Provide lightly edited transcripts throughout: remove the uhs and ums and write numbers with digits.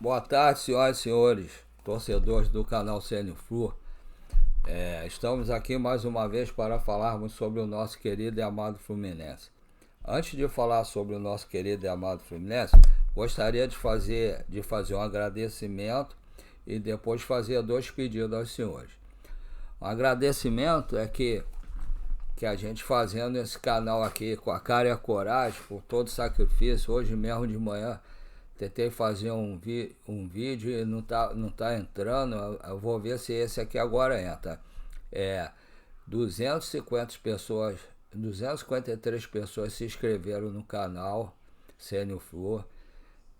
Boa tarde, senhoras e senhores, torcedores do canal CN Flu. Estamos aqui mais uma vez para falarmos sobre o nosso querido e amado Fluminense. Antes de falar sobre o nosso querido e amado Fluminense, gostaria de fazer um agradecimento e depois fazer dois pedidos aos senhores. Um agradecimento é que a gente fazendo esse canal aqui com a cara e a coragem, por todo o sacrifício, hoje mesmo de manhã, tentei fazer um vídeo e não tá entrando. Eu vou ver se esse aqui agora entra. 253 pessoas se inscreveram no canal CN Flu,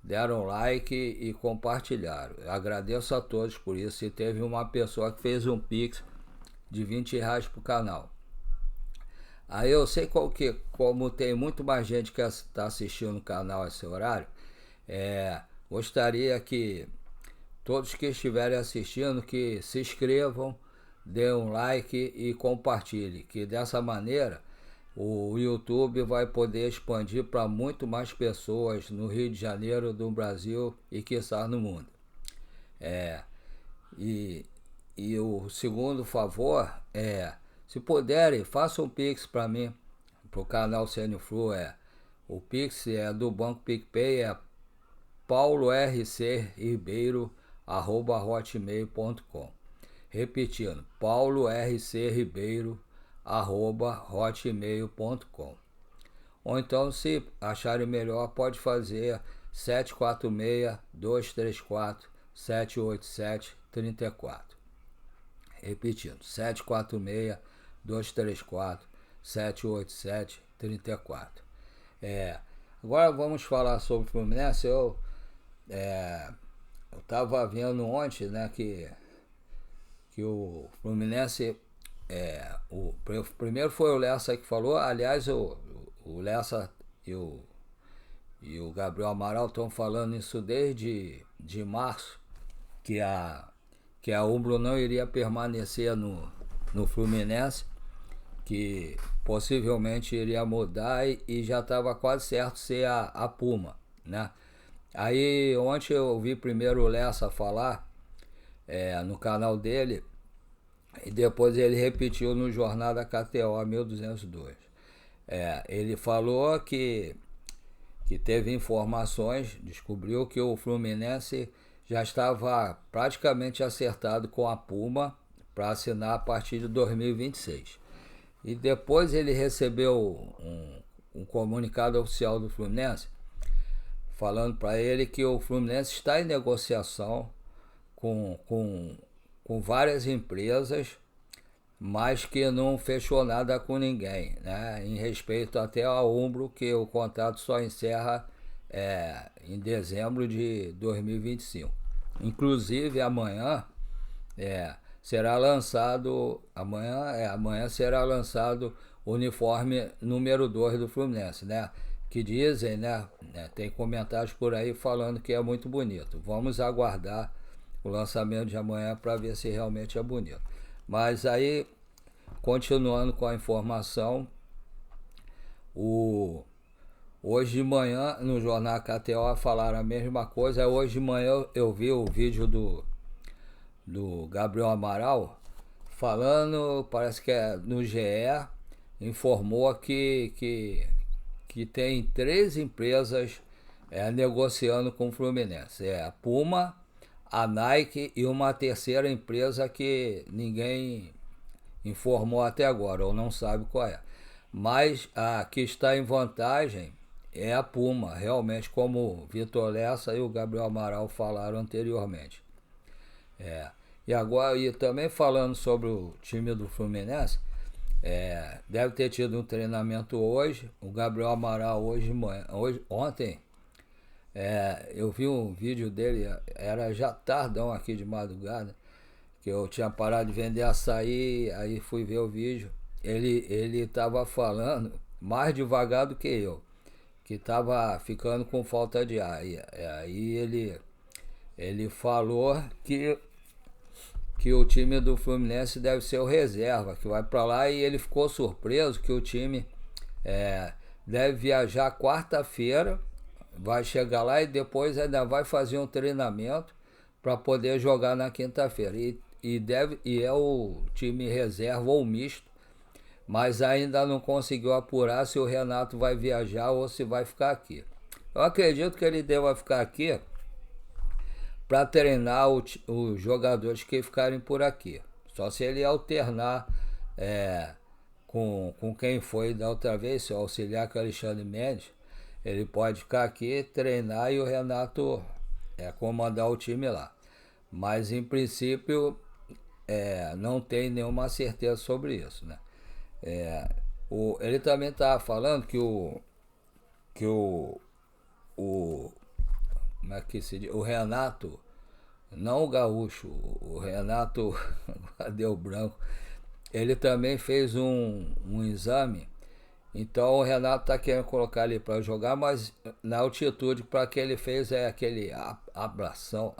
deram like e compartilharam. Eu agradeço a todos por isso. E teve uma pessoa que fez um pix de R$20 pro canal. Aí eu sei como tem muito mais gente que está assistindo o canal a esse horário, gostaria que todos que estiverem assistindo que se inscrevam, dêem um like e compartilhem, que dessa maneira o YouTube vai poder expandir para muito mais pessoas no Rio de Janeiro, do Brasil e quiçá no mundo. E o segundo favor se puderem, façam um pix para mim, para o canal CN Flu. O pix do Banco PicPay, paulorcribeiro@hotmail.com. Repetindo, paulorcribeiro@hotmail.com. Ou então, se acharem melhor, pode fazer 746-234-787-34. Repetindo, 746-234-787-34. Agora vamos falar sobre o Fluminense. Eu estava vendo ontem, né, que o Fluminense, primeiro foi o Lessa que falou. Aliás, o Lessa e o Gabriel Amaral estão falando isso desde março, que a Umbro não iria permanecer no Fluminense, que possivelmente iria mudar e já estava quase certo ser a Puma, né? Aí ontem eu vi primeiro o Lessa falar no canal dele, e depois ele repetiu no Jornal da KTO 1202. Ele falou que teve informações, descobriu que o Fluminense já estava praticamente acertado com a Puma para assinar a partir de 2026. E depois ele recebeu um comunicado oficial do Fluminense falando para ele que o Fluminense está em negociação com várias empresas, mas que não fechou nada com ninguém, né? Em respeito até ao Umbro, que o contrato só encerra em dezembro de 2025. Inclusive amanhã será lançado o uniforme número 2 do Fluminense, né? Que dizem, né, tem comentários por aí falando que é muito bonito. Vamos aguardar o lançamento de amanhã para ver se realmente é bonito. Mas aí, continuando com a informação, hoje de manhã no Jornal KTO falaram a mesma coisa. Hoje de manhã eu vi o vídeo do Gabriel Amaral falando, parece que no GE, informou que tem 3 empresas negociando com o Fluminense. A Puma, a Nike e uma terceira empresa que ninguém informou até agora, ou não sabe qual é. Mas a que está em vantagem é a Puma, realmente, como o Vitor Lessa e o Gabriel Amaral falaram anteriormente. E agora, e também falando sobre o time do Fluminense, deve ter tido um treinamento hoje. O Gabriel Amaral ontem, eu vi um vídeo dele, era já tardão aqui de madrugada, que eu tinha parado de vender açaí, aí fui ver o vídeo. Ele estava falando mais devagar do que eu, que estava ficando com falta de ar. Aí ele falou que o time do Fluminense deve ser o reserva, que vai para lá, e ele ficou surpreso que o time deve viajar quarta-feira vai chegar lá e depois ainda vai fazer um treinamento para poder jogar na quinta-feira. E é o time reserva ou misto, mas ainda não conseguiu apurar se o Renato vai viajar ou se vai ficar aqui. Eu acredito que ele deva ficar aqui para treinar os jogadores que ficarem por aqui. Só se ele alternar com quem foi da outra vez, se auxiliar com o Alexandre Mendes, ele pode ficar aqui, treinar e o Renato comandar o time lá. Mas em princípio não tem nenhuma certeza sobre isso, né? Ele também estava falando o como é que se diz? O Renato, não o Gaúcho, o Renato deu branco, ele também fez um exame. Então o Renato está querendo colocar ele para jogar, mas na altitude para que ele fez aquele abração,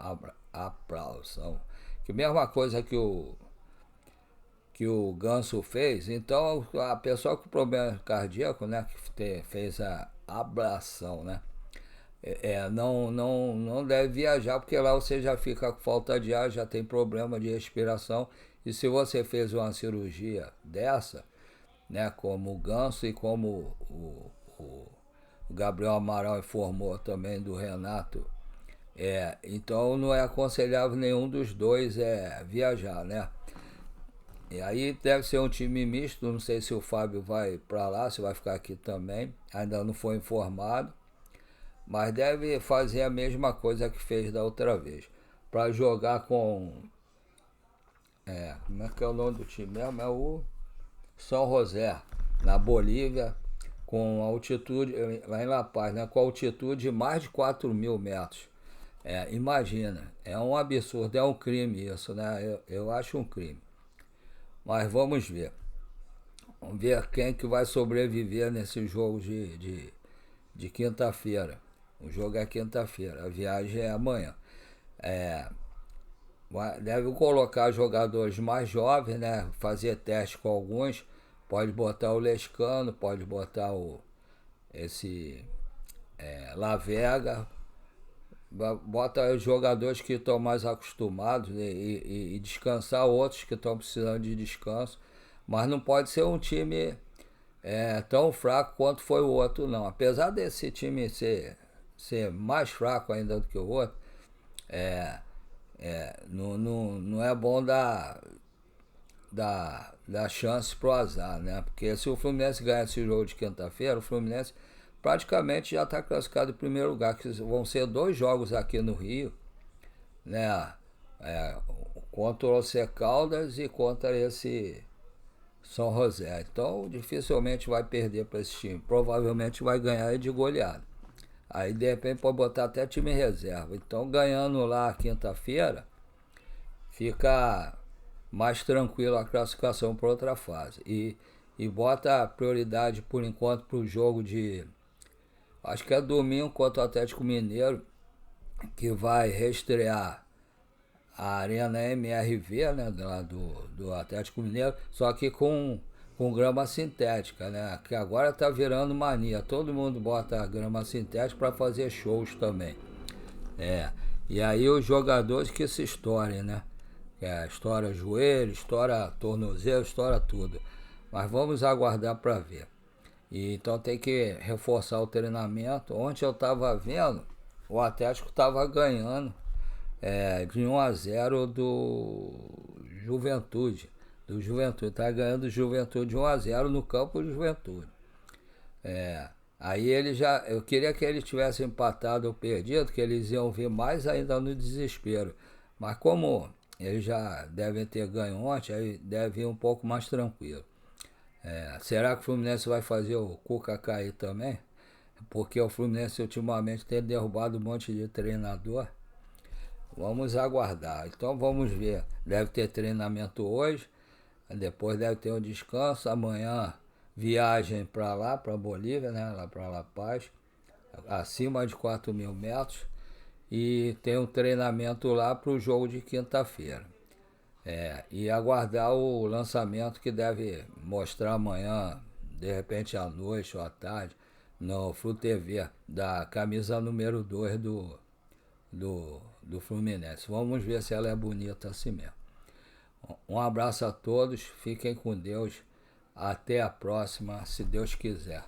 que mesma coisa que o Ganso fez. Então a pessoa com problema cardíaco, né, que fez a abração, né, não deve viajar, porque lá você já fica com falta de ar, já tem problema de respiração. E se você fez uma cirurgia dessa, né, como o Ganso e como o Gabriel Amaral informou também do Renato, então não é aconselhável nenhum dos dois viajar, né? E aí deve ser um time misto, não sei se o Fábio vai para lá, se vai ficar aqui também, ainda não foi informado, mas deve fazer a mesma coisa que fez da outra vez, para jogar com, como é que é o nome do time mesmo? É o São José, na Bolívia, com altitude, lá em La Paz, né, com altitude de mais de 4.000 metros. Imagina, é um absurdo, é um crime isso, né? Eu acho um crime. Mas vamos ver. Vamos ver quem que vai sobreviver nesse jogo de quinta-feira. O jogo é quinta-feira, a viagem é amanhã. Deve colocar jogadores mais jovens, né? Fazer teste com alguns. Pode botar o Lescano, pode botar esse Lavega. Bota os jogadores que estão mais acostumados, né, e descansar outros que estão precisando de descanso. Mas não pode ser um time tão fraco quanto foi o outro, não. Apesar desse time ser mais fraco ainda do que o outro, não é bom dar chance pro azar, né? Porque se o Fluminense ganhar esse jogo de quinta-feira, o Fluminense praticamente já está classificado em primeiro lugar, que vão ser 2 jogos aqui no Rio, né? Contra o Once Caldas e contra esse São José. Então dificilmente vai perder para esse time, provavelmente vai ganhar de goleada. Aí de repente pode botar até time reserva. Então ganhando lá quinta-feira, fica mais tranquilo a classificação para outra fase. E bota a prioridade por enquanto para o jogo de, acho que é domingo contra o Atlético Mineiro, que vai reestrear a Arena MRV, né, do Atlético Mineiro, só que com grama sintética, né, que agora está virando mania. Todo mundo bota grama sintética para fazer shows também. E aí os jogadores que se estourem, né? Estoura joelho, estoura tornozelo, estoura tudo. Mas vamos aguardar para ver. E então tem que reforçar o treinamento. Ontem eu estava vendo, o Atlético estava ganhando de 1-0 do Juventude. Estava ganhando do Juventude 1-0 no campo do Juventude. Aí eu queria que eles tivessem empatado ou perdido, que eles iam vir mais ainda no desespero. Mas como eles já devem ter ganho ontem, aí deve ir um pouco mais tranquilo. Será que o Fluminense vai fazer o Cuca cair também? Porque o Fluminense ultimamente tem derrubado um monte de treinador. Vamos aguardar. Então vamos ver. Deve ter treinamento hoje, depois deve ter um descanso. Amanhã viagem para lá, para Bolívia, né? Lá para La Paz, acima de 4.000 metros. E tem um treinamento lá para o jogo de quinta-feira. E aguardar o lançamento que deve mostrar amanhã, de repente à noite ou à tarde, no Flu TV, da camisa número 2 do Fluminense. Vamos ver se ela é bonita assim mesmo. Um abraço a todos, fiquem com Deus, até a próxima, se Deus quiser.